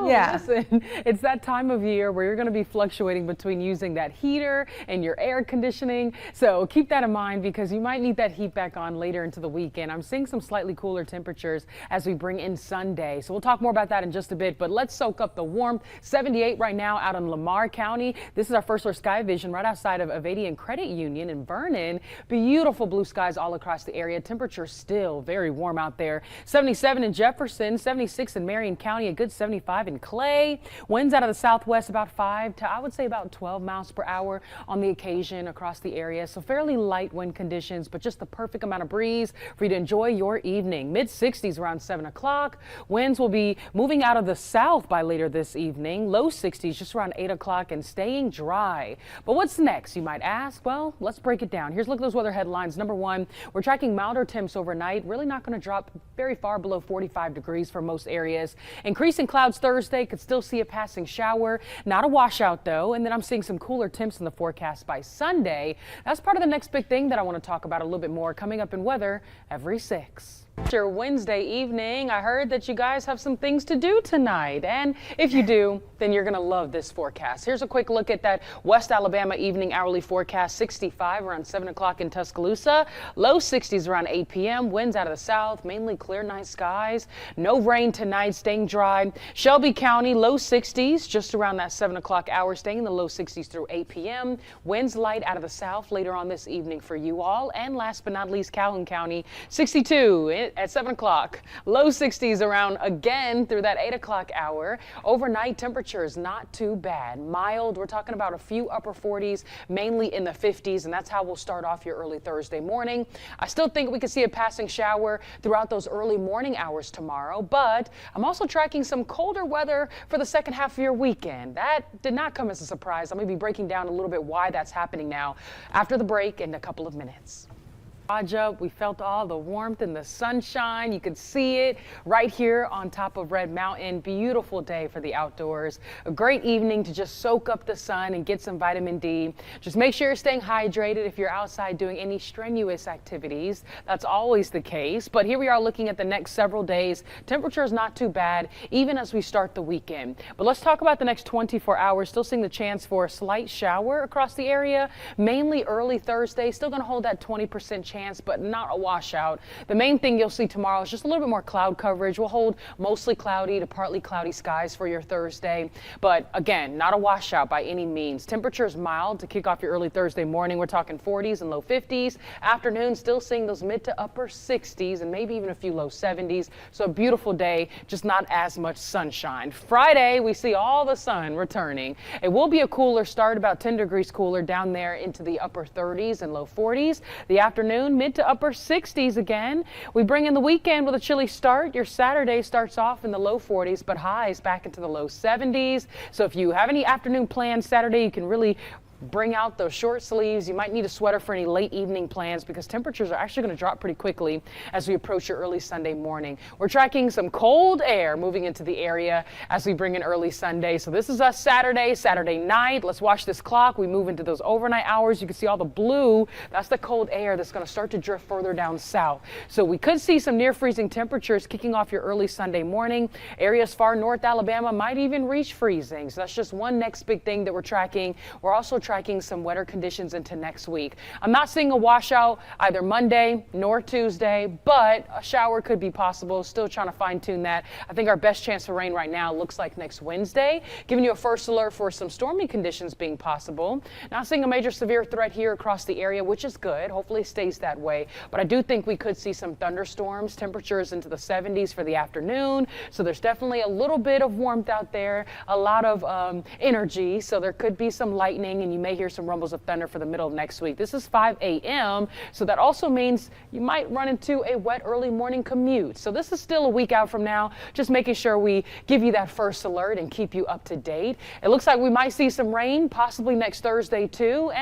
know. Yeah. Listen, it's that time of year where you're going to be fluctuating between using that heater and your air conditioning. So keep that in mind because you might need that heat back on later into the weekend. I'm seeing some slightly cooler temperatures as we bring in Sunday. So we'll talk more about that in just a bit, but let's soak up the warmth. 78 right now out in Lamar County. This is our first floor sky vision right outside of Avadian Credit Union in Vernon. Beautiful blue skies all across the area. Temperature still very warm out there. 77 in Jefferson, 76 in Marion County, a good 75 in Clay. Winds out of the southwest about 5 to I would say about 12 miles per hour on the occasion across the area. So fairly light wind conditions, but just the perfect amount of breeze for you to enjoy your evening. Mid 60s around 7 o'clock. Winds will be moving out of the south by later this evening. Low 60s just around 8 o'clock and staying dry. But what's next, you might ask? Well, let's break it down. Here's a look at those weather headlines. Number one, we're tracking milder temps overnight. Really not going to drop very far below 45 degrees for most areas. Increasing clouds Thursday, could still see a passing shower. Not a washout though. And then I'm seeing some cooler temps in the forecast by Sunday. That's part of the next big thing that I want to talk about a little bit more coming up in weather every 6. After Wednesday evening, I heard that you guys have some things to do tonight. And if you do, then you're going to love this forecast. Here's a quick look at that West Alabama evening hourly forecast. 65 around 7 o'clock in Tuscaloosa. Low 60s around 8 p.m. Winds out of the south, mainly clear night skies. No rain tonight, staying dry. Shelby County, low 60s just around that 7 o'clock hour, staying in the low 60s through 8 p.m. Winds light out of the south later on this evening for you all. And last but not least, Calhoun County, 62 at 7 o'clock. Low 60s around again through that 8 o'clock hour. Overnight temperatures not too bad. Mild. We're talking about a few upper 40s, mainly in the 50s, and that's how we'll start off your early Thursday morning. I still think we could see a passing shower throughout those early morning hours tomorrow, but I'm also tracking some colder weather for the second half of your weekend. That did not come as a surprise. I'm going to be breaking down a little bit why that's happening now after the break in a couple of minutes. Up. We felt all the warmth and the sunshine. You could see it right here on top of Red Mountain. Beautiful day for the outdoors. A great evening to just soak up the sun and get some vitamin D. Just make sure you're staying hydrated if you're outside doing any strenuous activities. That's always the case. But here we are looking at the next several days. Temperature is not too bad, even as we start the weekend. But let's talk about the next 24 hours. Still seeing the chance for a slight shower across the area, mainly early Thursday. Still going to hold that 20% chance, but not a washout. The main thing you'll see tomorrow is just a little bit more cloud coverage. We'll hold mostly cloudy to partly cloudy skies for your Thursday, but again, not a washout by any means. Temperatures mild to kick off your early Thursday morning. We're talking 40s and low 50s. Afternoon, still seeing those mid to upper 60s and maybe even a few low 70s. So a beautiful day, just not as much sunshine. Friday, we see all the sun returning. It will be a cooler start, about 10 degrees cooler down there into the upper 30s and low 40s. The afternoon, mid to upper 60s again. We bring in the weekend with a chilly start. Your Saturday starts off in the low 40s, but highs back into the low 70s. So if you have any afternoon plans Saturday, you can really bring out those short sleeves. You might need a sweater for any late evening plans because temperatures are actually going to drop pretty quickly as we approach your early Sunday morning. We're tracking some cold air moving into the area as we bring in early Sunday. So this is us Saturday night. Let's watch this clock. We move into those overnight hours. You can see all the blue. That's the cold air that's going to start to drift further down south. So we could see some near freezing temperatures kicking off your early Sunday morning. Areas far north Alabama might even reach freezing. So that's just one next big thing that we're tracking. We're also tracking some wetter conditions into next week. I'm not seeing a washout either Monday nor Tuesday, but a shower could be possible. Still trying to fine tune that. I think our best chance for rain right now looks like next Wednesday, giving you a first alert for some stormy conditions being possible. Not seeing a major severe threat here across the area, which is good. Hopefully it stays that way. But I do think we could see some thunderstorms, temperatures into the 70s for the afternoon. So there's definitely a little bit of warmth out there, a lot of energy. So there could be some lightning and you may hear some rumbles of thunder for the middle of next week. This is 5 a.m. So that also means you might run into a wet early morning commute. So this is still a week out from now, just making sure we give you that first alert and keep you up to date. It looks like we might see some rain possibly next Thursday too.